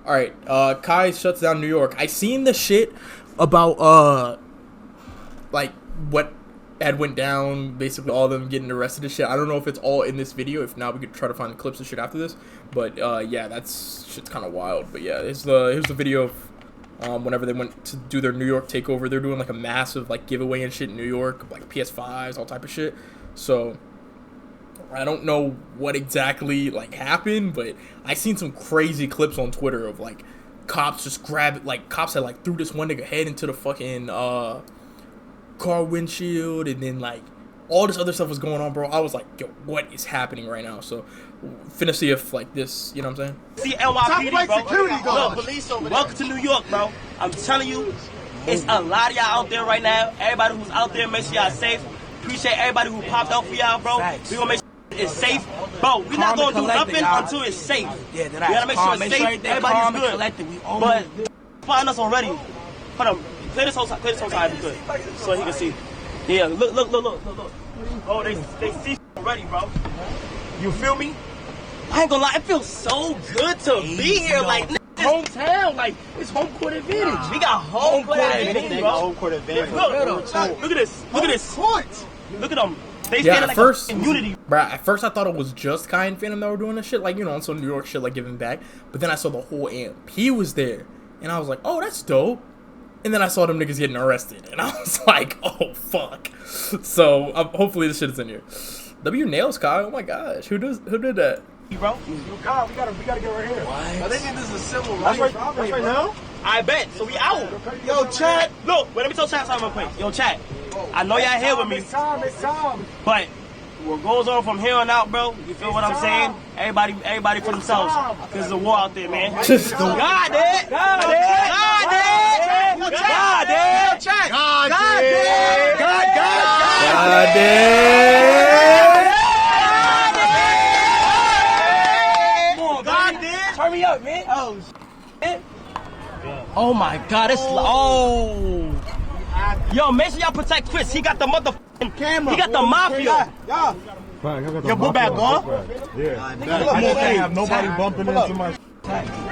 All right, Kai shuts down New York. I seen the shit about like what had went down, basically all of them getting arrested and shit. I don't know if it's all in this video. If not, we could try to find the clips of shit after this. But yeah, that's shit's kind of wild. But yeah, here's the video of whenever they went to do their New York takeover. They're doing like a massive like giveaway and shit in New York, like PS5s, all type of shit. So I don't know what exactly like happened, but I seen some crazy clips on Twitter of like cops just cops had like threw this one nigga head into the fucking car windshield, and then like all this other stuff was going on, bro. I was like, yo, what is happening right now? So finna see if like this, you know what I'm saying? See NYPD, bro. Security guard. Look, police over there. Welcome to New York, bro. I'm telling you, it's a lot of y'all out there right now. Everybody who's out there, make sure y'all safe. Appreciate everybody who popped out for y'all, bro. We gonna make sure it's safe, bro. We're not gonna do nothing until it's safe. Yeah, we gotta make sure it's safe. Everybody's good. But find us already. Hold on. Play this whole side if you could, so he can see. Yeah, look. Oh, they see already, bro. You feel me? I ain't gonna lie, it feels so good to be here. Like, hometown, like, it's home court advantage. We got home court advantage, bro. Home court advantage. Look at this. Look at this. Look at them. They stand like first, unity. Bro, at first I thought it was just Kai and Phantom that were doing this shit, like, you know, on some New York shit, like giving back. But then I saw the whole AMP was there, and I was like, oh, that's dope. And then I saw them niggas getting arrested, and I was like, oh, fuck. So, hopefully this shit is in here. W nails Kai, oh my gosh. Who did that? Bro, Kai, we gotta get right here. What? I think this is a civil right. That's right now? I bet. So we out. Yo, chat. Look, wait, let me tell chat something real quick. Yo, chat. I know y'all here with me. It's time. But what goes on from here on out, bro, you feel what I'm saying? Everybody for themselves. Because there's a war out there, man. God, it. Turn me up, man. Oh, shit. Oh, my God. It's... Oh. Yo, make sure y'all protect Chris. He got the motherfucking camera. He got the mafia. Your book bag gone? Yeah. I can't have nobody bumping into my...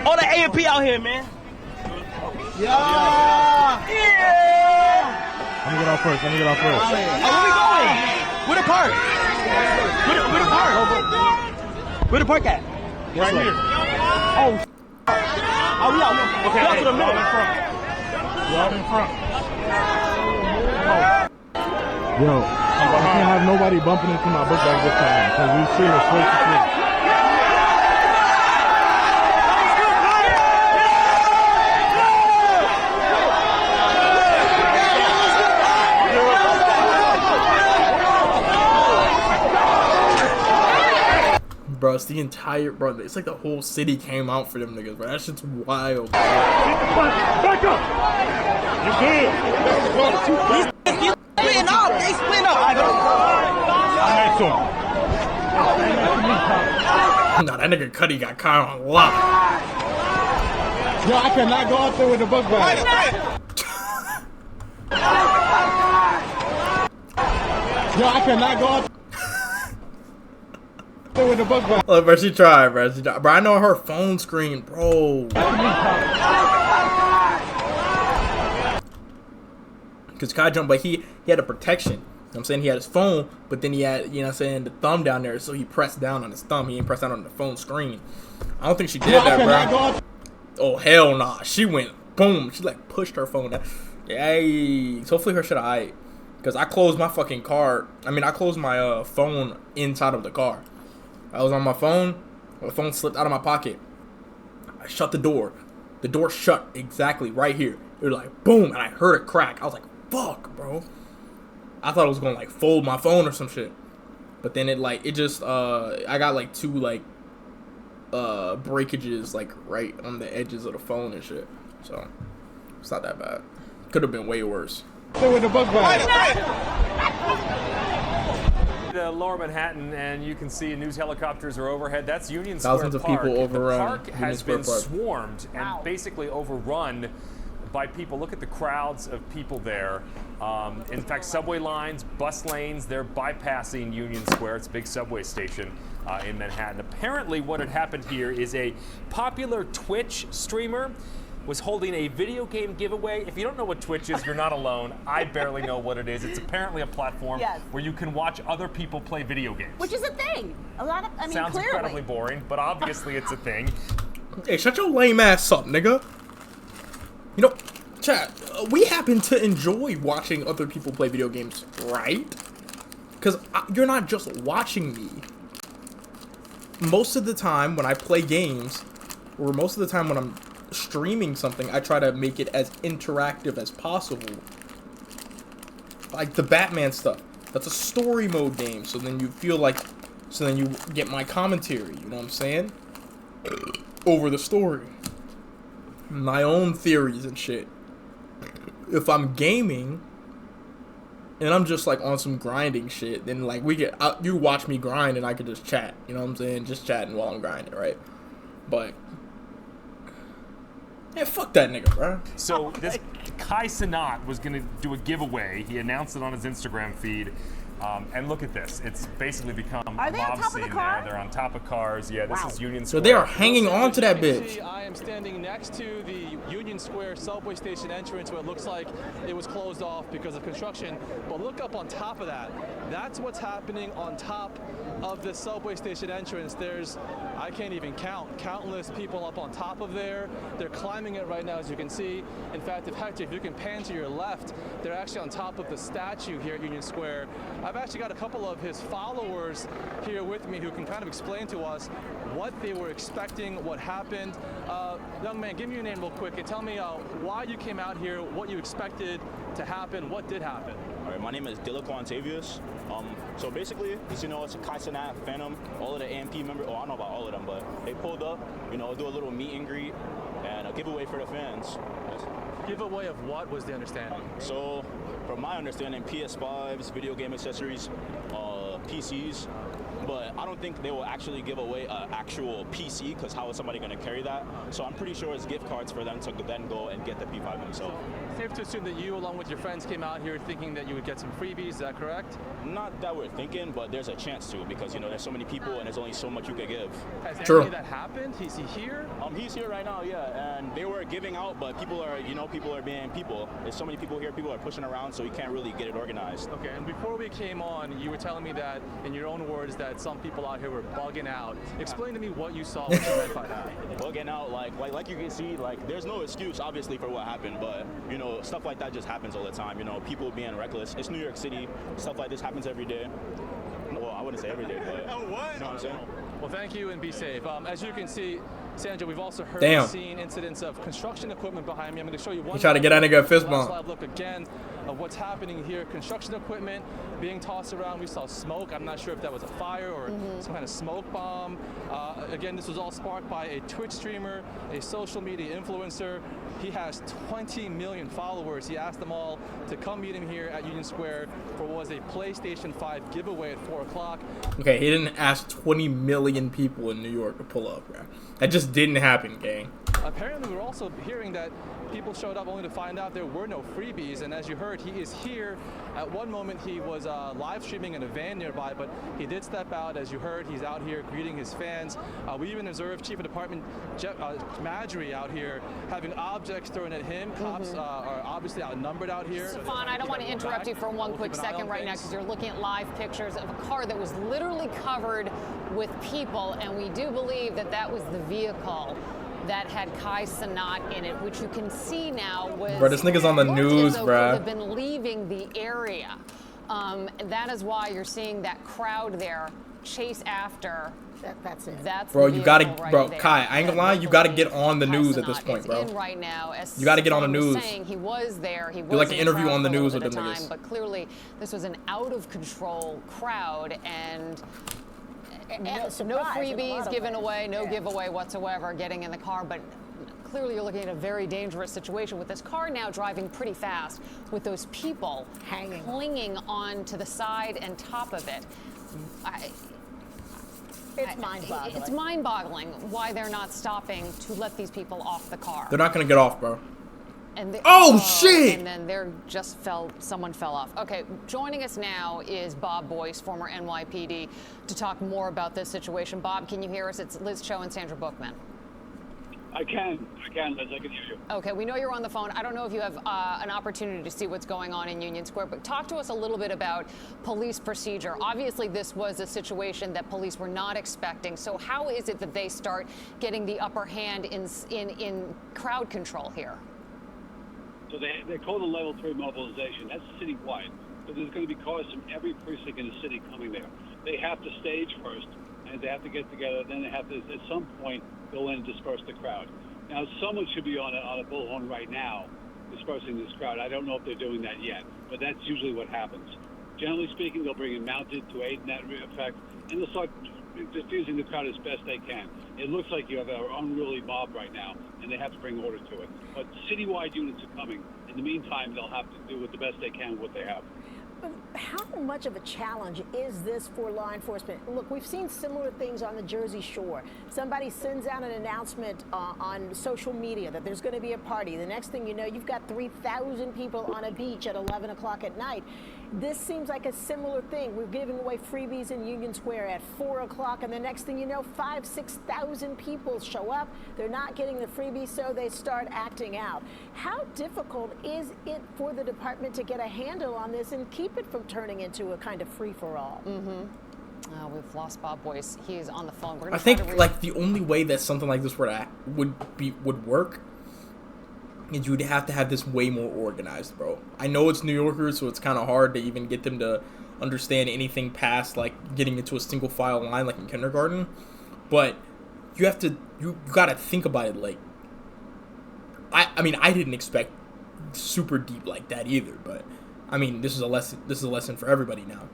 All the AMP out here, man. Yeah. Let me get off first. Oh, where we going? Where the park? Where the park at? Right here. Oh, we out. Okay, out to the middle. You out in front. Yo, I can't have nobody bumping into my book bag this time, because we see it straight to free. Bro, it's the entire, bro, it's like the whole city came out for them niggas, bro. That shit's wild, bro. Back up! You good? They splitting up. Nah, that nigga Cuddy got Kyle on lock. Yo, I cannot go out there with the book bag. Yo, I cannot go out there with the book bag. Look, bro, she tried, bro. Bro, I know her phone screen, bro. Because Kai jumped, but he had a protection. You know what I'm saying? He had his phone, but then he had, you know what I'm saying, the thumb down there, so he pressed down on his thumb. He ain't pressed down on the phone screen. I don't think she did that, bro. Oh, hell nah. She went, boom. She, like, pushed her phone down. Yay. Hopefully her shit alright. Because I closed my fucking car. I closed my phone inside of the car. I was on my phone. The phone slipped out of my pocket. I shut the door. The door shut exactly right here. It was like, boom, and I heard it crack. I was like, fuck, bro. I thought it was gonna like fold my phone or some shit, but then it just I got like two like breakages like right on the edges of the phone and shit, so it's not that bad. Could have been way worse. With the book bag. Lower Manhattan, and you can see news helicopters are overhead. That's Union Square Thousands of Park. people overrun. The park has been Park. swarmed and basically overrun by people. Look at the crowds of people there. In fact, subway lines, bus lanes, they're bypassing Union Square. It's a big subway station. in Manhattan. Apparently what had happened here is a popular Twitch streamer was holding a video game giveaway. If you don't know what Twitch is, you're not alone. I barely know what it is. It's apparently a platform where you can watch other people play video games. Which is a thing. A lot of, I mean, sounds clearly. incredibly boring, but obviously it's a thing. Hey, shut your lame ass up, nigga. You know, chat, we happen to enjoy watching other people play video games, right? Because you're not just watching me. Most of the time when I play games, or most of the time when I'm streaming something, I try to make it as interactive as possible. Like the Batman stuff, that's a story mode game, so then you feel like, so then you get my commentary, you know what I'm saying, over the story, my own theories and shit. If I'm gaming and I'm just like on some grinding shit, then like you watch me grind and I could just chat, you know what I'm saying, just chatting while I'm grinding, right? But yeah, fuck that nigga, bro. So this Kai Cenat was gonna do a giveaway. He announced it on his Instagram feed. And look at this. It's basically become a mob scene there. They're on top of cars. Yeah, this is Union Square. So they are hanging on to that bitch. I am standing next to the Union Square subway station entrance where it looks like it was closed off because of construction. But look up on top of that. That's what's happening on top of the subway station entrance. There's, I can't even count, countless people up on top of there. They're climbing it right now, as you can see. In fact, if you can pan to your left, they're actually on top of the statue here at Union Square. I've actually got a couple of his followers here with me who can kind of explain to us what they were expecting, what happened. Young man, give me your name real quick and tell me why you came out here, what you expected to happen, what did happen. All right, my name is Dilakwan Tavius. So basically, as you know, it's a Kai Cenat, Phantom, all of the AMP members, I don't know about all of them, but they pulled up, you know, do a little meet and greet and a giveaway for the fans. Giveaway of what was the understanding? So, from my understanding, PS5s, video game accessories, PCs, but I don't think they will actually give away an actual PC, because how is somebody going to carry that? So I'm pretty sure it's gift cards for them to then go and get the P5 themselves. Safe to assume that you, along with your friends, came out here thinking that you would get some freebies, is that correct? Not that we're thinking, but there's a chance to, because, you know, there's so many people and there's only so much you could give. Has any of that happened? Is he here? He's here right now, yeah, and they were giving out, but people are, you know, people are being people. There's so many people here, people are pushing around, so you can't really get it organized. Okay, and before we came on, you were telling me that, in your own words, that some people out here were bugging out. Explain to me what you saw, what you meant by that. Bugging out, like you can see, like, there's no excuse, obviously, for what happened, but, you know, stuff like that just happens all the time, you know, people being reckless. It's New York City, stuff like this happens every day. Well, I wouldn't say every day, but, you know what I'm saying? Well, thank you and be safe. As you can see, Sandra, we've also heard Damn. seen incidents of construction equipment behind me. I'm going to show you one. He tried to get that nigga a fist bump. Live look again of what's happening here. Construction equipment being tossed around. We saw smoke. I'm not sure if that was a fire or some kind of smoke bomb. Again, this was all sparked by a Twitch streamer, a social media influencer. He has 20 million followers. He asked them all to come meet him here at Union Square for what was a PlayStation 5 giveaway at 4 o'clock. Okay, he didn't ask 20 million people in New York to pull up, bro. That just didn't happen, gang. Apparently, we're also hearing that people showed up only to find out there were no freebies. And as you heard, he is here. At one moment, he was live streaming in a van nearby, but he did step out. As you heard, he's out here greeting his fans. We even observed Chief of Department Madry out here having objects thrown at him. Cops are obviously outnumbered out here. Stefan, I don't want to interrupt you for one quick second right now because you're looking at live pictures of a car that was literally covered with people, and we do believe that that was the vehicle that had Kai Cenat in it, which you can see now was. Bro, this nigga's on the news, bro. Have been leaving the area. That is why you're seeing that crowd there chase after. That's it. That's bro, you gotta, right bro, there. Kai, I ain't gonna lie, you gotta get on the news at this point, bro. In right now, as you gotta get on the news. Saying he was there. He was do like an interview on the news with them time, niggas. But clearly, this was an out of control crowd and. No freebies given away, no giveaway whatsoever getting in the car, but clearly you're looking at a very dangerous situation with this car now driving pretty fast with those people clinging on to the side and top of it. It's mind-boggling. It's mind-boggling why they're not stopping to let these people off the car. They're not gonna get off, bro. And shit! And then someone fell off. Okay, joining us now is Bob Boyce, former NYPD, to talk more about this situation. Bob, can you hear us? It's Liz Cho and Sandra Bookman. I can, Liz. I can hear you. Okay, we know you're on the phone. I don't know if you have an opportunity to see what's going on in Union Square, but talk to us a little bit about police procedure. Obviously, this was a situation that police were not expecting. So how is it that they start getting the upper hand in crowd control here? So they call the level 3 mobilization. That's citywide. So there's going to be cars from every precinct in the city coming there. They have to stage first, and they have to get together. Then they have to, at some point, go in and disperse the crowd. Now, someone should be on a bullhorn right now dispersing this crowd. I don't know if they're doing that yet, but that's usually what happens. Generally speaking, they'll bring it mounted to aid in that effect, and they'll start diffusing the crowd as best they can. It looks like you have an unruly mob right now, and they have to bring order to it. But citywide units are coming. In the meantime, they'll have to do with the best they can with what they have. How much of a challenge is this for law enforcement? Look, we've seen similar things on the Jersey Shore. Somebody sends out an announcement on social media that there's going to be a party. The next thing you know, you've got 3,000 people on a beach at 11 o'clock at night. This seems like a similar thing. We're giving away freebies in Union Square at 4 o'clock, and the next thing you know, 5,000 to 6,000 people show up. They're not getting the freebies, so they start acting out. How difficult is it for the department to get a handle on this and keep it from turning into a kind of free-for-all? We've lost Bob Boyce. He's on the phone. I think like the only way that something like this would work is you'd have to have this way more organized, bro. I know it's New Yorkers, so it's kind of hard to even get them to understand anything past like getting into a single file line like in kindergarten. But you gotta think about it. Like, I mean, I didn't expect super deep like that either. But I mean, this is a lesson. This is a lesson for everybody now.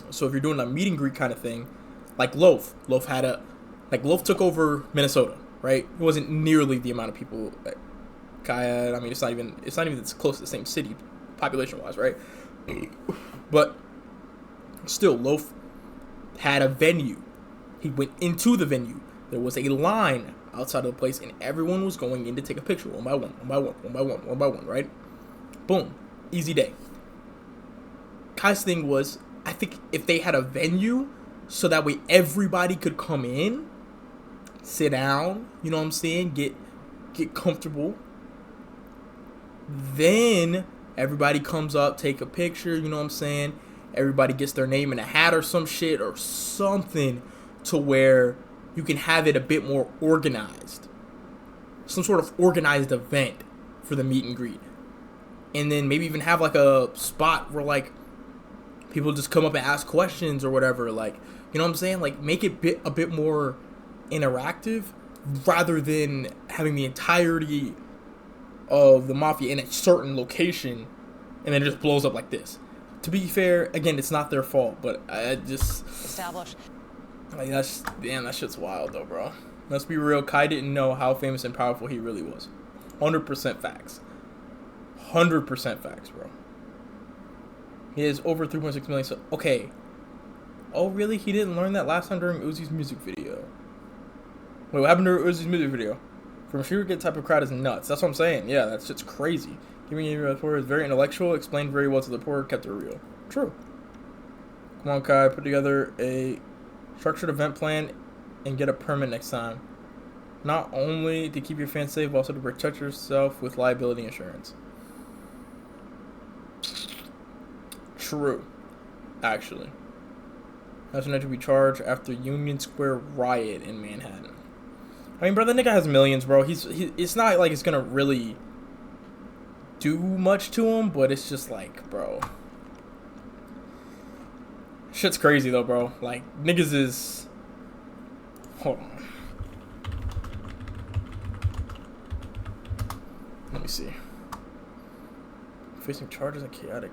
So if you're doing a meet and greet kind of thing, like Loaf took over Minnesota, right? It wasn't nearly the amount of people that Kaya had. I mean, it's not even it's close to the same city, population-wise, right? But still, Loaf had a venue. He went into the venue. There was a line outside of the place, and everyone was going in to take a picture, one by one, right? Boom. Easy day. Kai's thing was, I think if they had a venue, so that way everybody could come in, sit down, you know what I'm saying, get comfortable. Then everybody comes up, take a picture, you know what I'm saying? Everybody gets their name in a hat or some shit or something to where you can have it a bit more organized. Some sort of organized event for the meet and greet. And then maybe even have like a spot where like people just come up and ask questions or whatever. Like, you know what I'm saying? Like make it a bit more interactive rather than having the entirety of the mafia in a certain location and then it just blows up like this. To be fair, again, it's not their fault, but I just established. Like that shit's wild though, bro. Let's be real, Kai didn't know how famous and powerful he really was. 100% facts. 100% facts, bro. He has over 3.6 million. So okay. Oh really? He didn't learn that last time during Uzi's music video. Wait, what happened to Uzi's music video? From sure get type of crowd is nuts. That's what I'm saying. Yeah, that shit's crazy. Giving you a reporter is very intellectual, explained very well to the reporter, kept it real. True. Come on, Kai, put together a structured event plan and get a permit next time. Not only to keep your fans safe, but also to protect yourself with liability insurance. True. Actually. That's not to be charged after Union Square riot in Manhattan. I mean, bro, the nigga has millions, bro. It's not like it's gonna really do much to him, but it's just like, bro. Shit's crazy, though, bro. Like, niggas is... Hold on. Let me see. Facing charges and chaotic.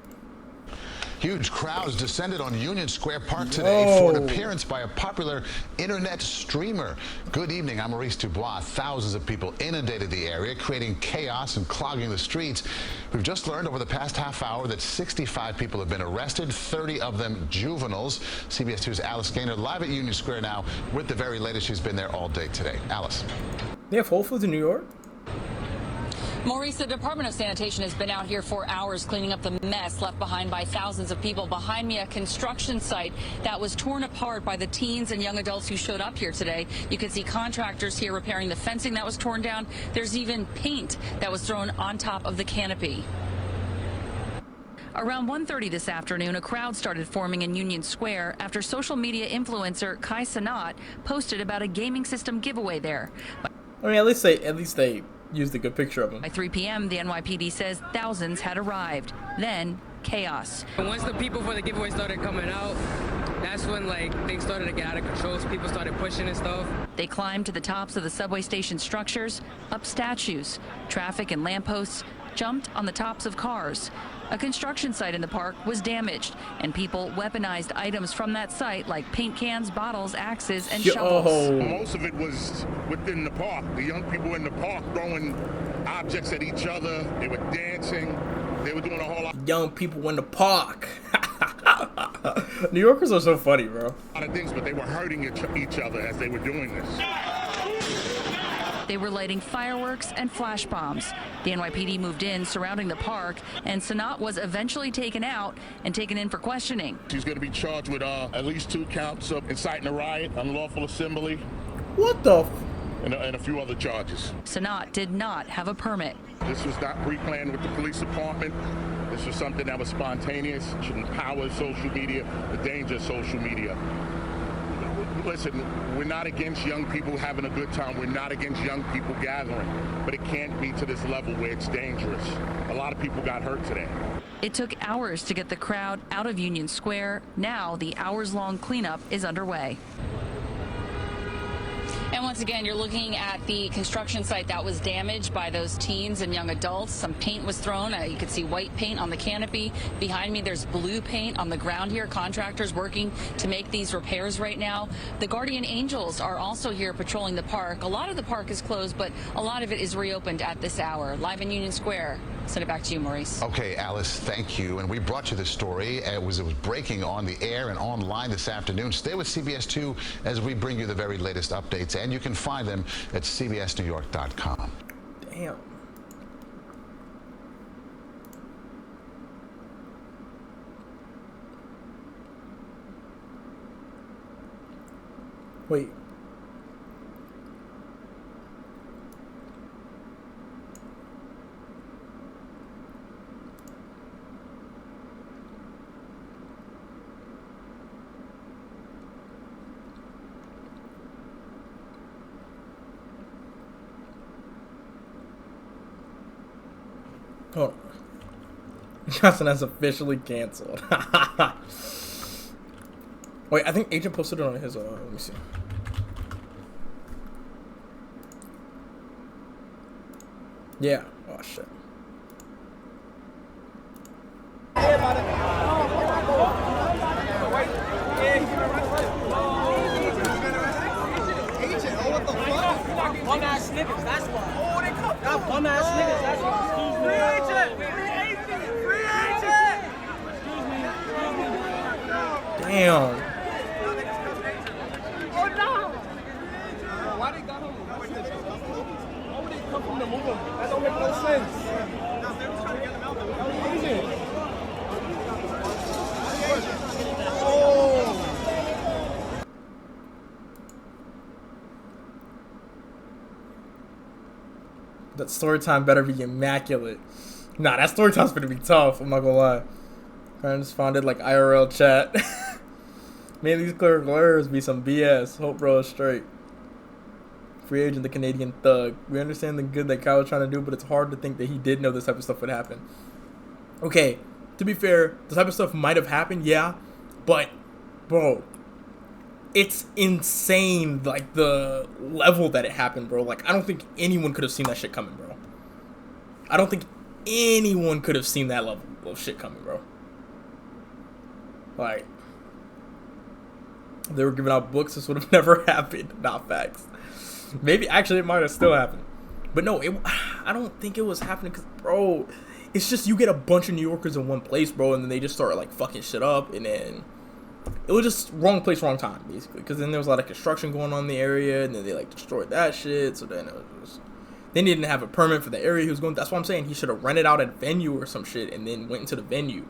Huge crowds descended on Union Square Park today for an appearance by a popular internet streamer. Good evening, I'm Maurice Dubois. Thousands of people inundated the area, creating chaos and clogging the streets. We've just learned over the past half hour that 65 people have been arrested, 30 of them juveniles. CBS 2's Alice Gaynor live at Union Square now with the very latest. She's been there all day today. Alice. They have Whole Foods in New York? Maurice, the Department of Sanitation has been out here for hours cleaning up the mess left behind by thousands of people. Behind me, a construction site that was torn apart by the teens and young adults who showed up here today. You can see contractors here repairing the fencing that was torn down. There's even paint that was thrown on top of the canopy. Around 1:30 this afternoon, a crowd started forming in Union Square after social media influencer Kai Sanat posted about a gaming system giveaway there. I mean, at least they used a good picture of him. By 3 p.m., the NYPD says thousands had arrived. Then, chaos. Once the people for the giveaway started coming out, that's when things started to get out of control. So people started pushing and stuff. They climbed to the tops of the subway station structures, up statues, traffic and lampposts, jumped on the tops of cars. A construction site in the park was damaged, and people weaponized items from that site like paint cans, bottles, axes, and shovels. Most of it was within the park. The young people in the park throwing objects at each other. They were dancing. They were doing a whole lot. Young people in the park. New Yorkers are so funny, bro. A lot of things, but they were hurting each other as they were doing this. They were lighting fireworks and flash bombs. The NYPD moved in, surrounding the park, and Sanat was eventually taken out and taken in for questioning. She's going to be charged with at least 2 counts of inciting a riot, unlawful assembly. What the? And a few other charges. Sanat did not have a permit. This was not pre-planned with the police department. This was something that was spontaneous. Should empower social media, the danger of social media. Listen, we're not against young people having a good time. We're not against young people gathering. But it can't be to this level where it's dangerous. A lot of people got hurt today. It took hours to get the crowd out of Union Square. Now the hours-long cleanup is underway. And once again, you're looking at the construction site that was damaged by those teens and young adults. Some paint was thrown. You can see white paint on the canopy. Behind me, there's blue paint on the ground here. Contractors working to make these repairs right now. The Guardian Angels are also here patrolling the park. A lot of the park is closed, but a lot of it is reopened at this hour. Live in Union Square. Send it back to you, Maurice. Okay, Alice, thank you. And we brought you this story. It was breaking on the air and online this afternoon. Stay with CBS 2 as we bring you the very latest updates, and you can find them at cbsnewyork.com. Damn. Wait. Hold on. Johnson has officially canceled. Wait, I think Agent posted it on his, let me see. Yeah. Oh, shit. Bum ass niggas, that's why. Y'all bum ass niggas, that's why. Damn. Oh no! Why they got him? Why would they come from the move him? That don't make no sense. They were trying to get him out. That was easy. Oh! That story time better be immaculate. Nah, that story time's gonna be tough. I'm not gonna lie. I just found it like IRL chat. Man, these clerical errors be some BS. Hope bro is straight. Free agent, the Canadian thug. We understand the good that Kyle was trying to do, but it's hard to think that he did know this type of stuff would happen. Okay, to be fair, this type of stuff might have happened, yeah. But, bro, it's insane, like, the level that it happened, bro. Like, I don't think anyone could have seen that shit coming, bro. I don't think anyone could have seen that level of shit coming, bro. Like, if they were giving out books, this would have never happened. Not facts. Maybe, actually, it might have still happened. But no, I don't think it was happening because, bro, it's just you get a bunch of New Yorkers in one place, bro, and then they just start, like, fucking shit up, and then it was just wrong place, wrong time, basically. Because then there was a lot of construction going on in the area, and then they, like, destroyed that shit, so then it was just, Then he didn't have a permit for the area he was going. That's why I'm saying he should have rented out a venue or some shit and then went into the venue.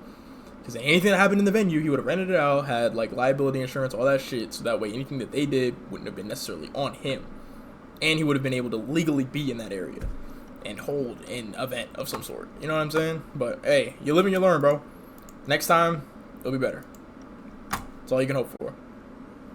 Because anything that happened in the venue, he would have rented it out, had like liability insurance, all that shit. So that way anything that they did wouldn't have been necessarily on him. And he would have been able to legally be in that area and hold an event of some sort. You know what I'm saying? But hey, you live and you learn, bro. Next time, it'll be better. That's all you can hope for.